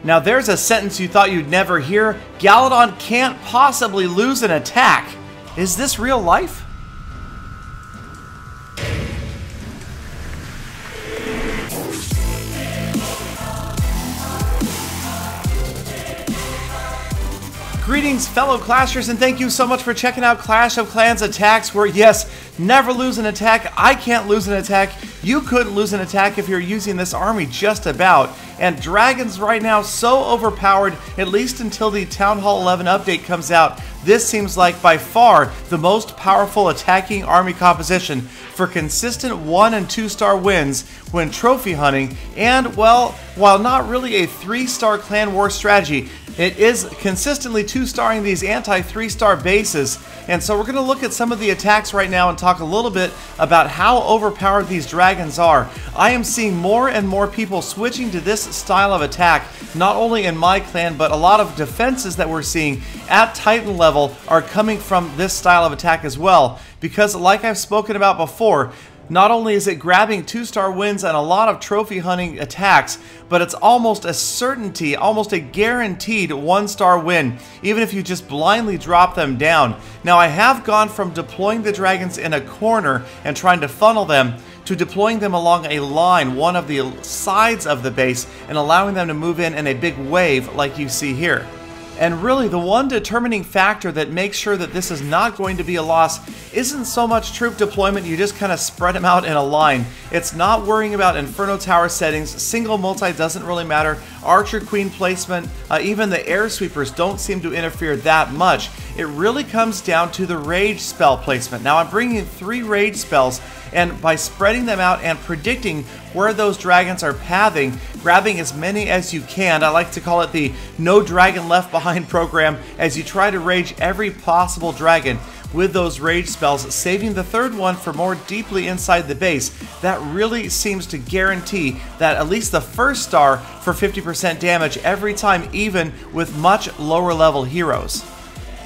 Now there's a sentence you thought you'd never hear. Galadon can't possibly lose an attack. Is this real life? Greetings, fellow Clashers, and thank you so much for checking out Clash of Clans attacks, where, yes, never lose an attack. I can't lose an attack. You couldn't lose an attack if you're using this army, just about. And dragons right now so overpowered, at least until the Town Hall 11 update comes out. This seems like by far the most powerful attacking army composition for consistent 1- and 2-star wins when trophy hunting, and, well, while not really a 3-star clan war strategy, it is consistently 2-starring these anti-3-star bases. And so we're going to look at some of the attacks right now and talk a little bit about how overpowered these dragons are. I am seeing more and more people switching to this style of attack, not only in my clan, but a lot of defenses that we're seeing at Titan level are coming from this style of attack as well. Because like I've spoken about before, not only is it grabbing 2-star wins and a lot of trophy hunting attacks, but it's almost a certainty, almost a guaranteed 1-star win, even if you just blindly drop them down. Now I have gone from deploying the dragons in a corner and trying to funnel them to deploying them along a line, one of the sides of the base, and allowing them to move in a big wave like you see here. And really, the one determining factor that makes sure that this is not going to be a loss isn't so much troop deployment. You just kind of spread them out in a line. It's not worrying about Inferno Tower settings. Single multi doesn't really matter. Archer Queen placement, even the air sweepers don't seem to interfere that much. It really comes down to the rage spell placement. Now I'm bringing in 3 rage spells, and by spreading them out and predicting where those dragons are pathing, grabbing as many as you can, I like to call it the no dragon left behind program, as you try to rage every possible dragon with those rage spells, saving the 3rd one for more deeply inside the base. That really seems to guarantee that at least the 1st star for 50% damage every time, even with much lower level heroes.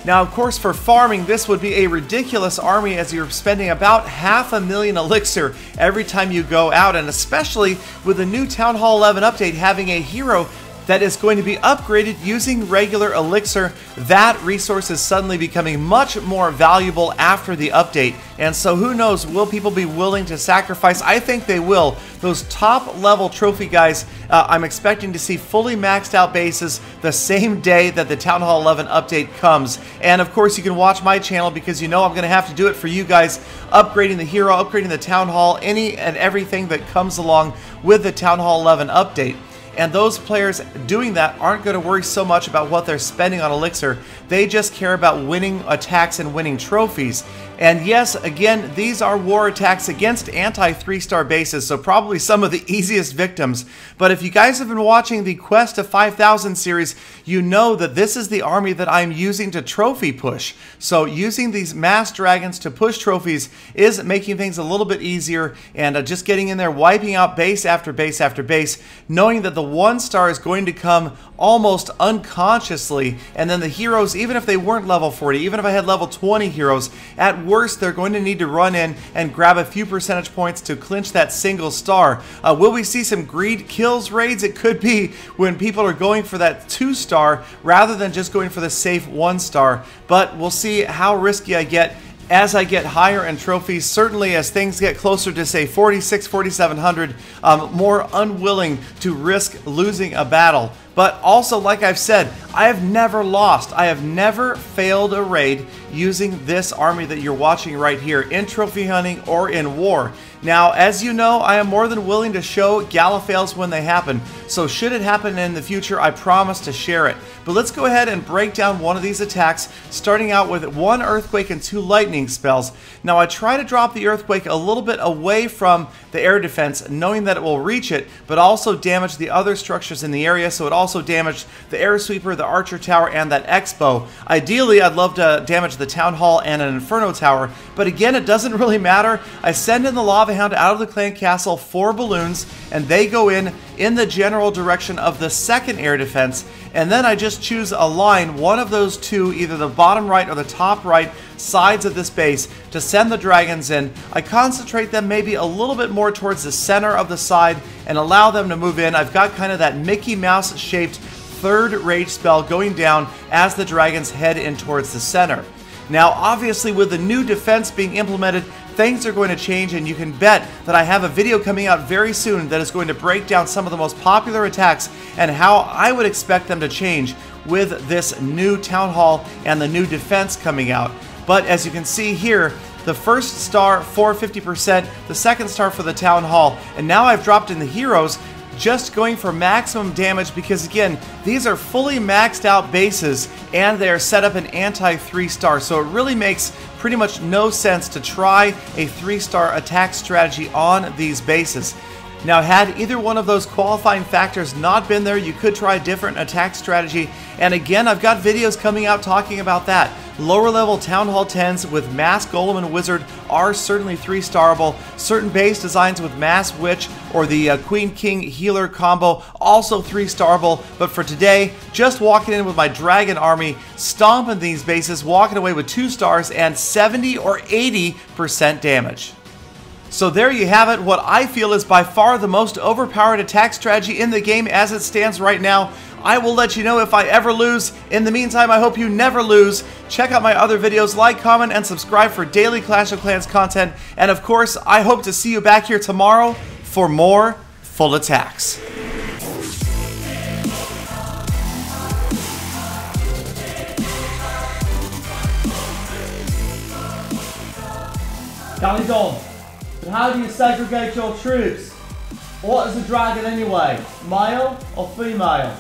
Now, of course, for farming, this would be a ridiculous army, as you're spending about 500,000 elixir every time you go out, and especially with the new Town Hall 11 update having a hero that is going to be upgraded using regular elixir. That resource is suddenly becoming much more valuable after the update. And so who knows, will people be willing to sacrifice? I think they will. Those top level trophy guys, I'm expecting to see fully maxed out bases the same day that the Town Hall 11 update comes. And of course you can watch my channel, because you know I'm going to have to do it for you guys, upgrading the hero, upgrading the Town Hall, any and everything that comes along with the Town Hall 11 update. And those players doing that aren't going to worry so much about what they're spending on elixir. They just care about winning attacks and winning trophies. And yes, again, these are war attacks against anti-3-star bases, so probably some of the easiest victims. But if you guys have been watching the Quest to 5,000 series, you know that this is the army that I'm using to trophy push. So using these mass dragons to push trophies is making things a little bit easier, and just getting in there, wiping out base after base after base, knowing that the 1-star is going to come almost unconsciously, and then the heroes, even if they weren't level 40, even if I had level 20 heroes, at worst they're going to need to run in and grab a few percentage points to clinch that single star. Will we see some greed kills raids? It could be, when people are going for that 2-star rather than just going for the safe 1-star, but we'll see how risky I get as I get higher in trophies. Certainly as things get closer to, say, 46, 4700, more unwilling to risk losing a battle. But also, like I've said, I have never lost. I have never failed a raid using this army that you're watching right here, in trophy hunting or in war. Now, as you know, I am more than willing to show gala fails when they happen, so should it happen in the future, I promise to share it. But let's go ahead and break down one of these attacks, starting out with 1 earthquake and 2 lightning spells. Now, I try to drop the earthquake a little bit away from the air defense, knowing that it will reach it, but also damage the other structures in the area, so it also damaged the air sweeper, the archer tower, and that expo. Ideally, I'd love to damage the town hall and an inferno tower, but again, it doesn't really matter. I send in the lava hound out of the clan castle 4 balloons, and they go in the general direction of the 2nd air defense, and then I just choose a line, one of those 2, either the bottom right or the top right sides of this base, to send the dragons in. I concentrate them maybe a little bit more towards the center of the side and allow them to move in. I've got kind of that Mickey Mouse shaped third rage spell going down as the dragons head in towards the center. Now, obviously, with the new defense being implemented, things are going to change, and you can bet that I have a video coming out very soon that is going to break down some of the most popular attacks and how I would expect them to change with this new Town Hall and the new defense coming out. But as you can see here, the first star for 50%, the second star for the Town Hall, and now I've dropped in the heroes, just going for maximum damage because, again, these are fully maxed out bases and they are set up in anti 3-star, so it really makes pretty much no sense to try a 3-star attack strategy on these bases. Now, had either one of those qualifying factors not been there, you could try a different attack strategy, and again, I've got videos coming out talking about that. Lower level Town Hall 10s with Mass Golem and Wizard are certainly 3-starable. Certain base designs with Mass Witch or the Queen King Healer combo also 3-starable, but for today, just walking in with my Dragon army, stomping these bases, walking away with 2 stars and 70 or 80% damage. So there you have it, what I feel is by far the most overpowered attack strategy in the game as it stands right now. I will let you know if I ever lose. In the meantime, I hope you never lose. Check out my other videos, like, comment, and subscribe for daily Clash of Clans content. And of course, I hope to see you back here tomorrow for more full attacks. Galadon, how do you segregate your troops? What is a dragon anyway? Male or female?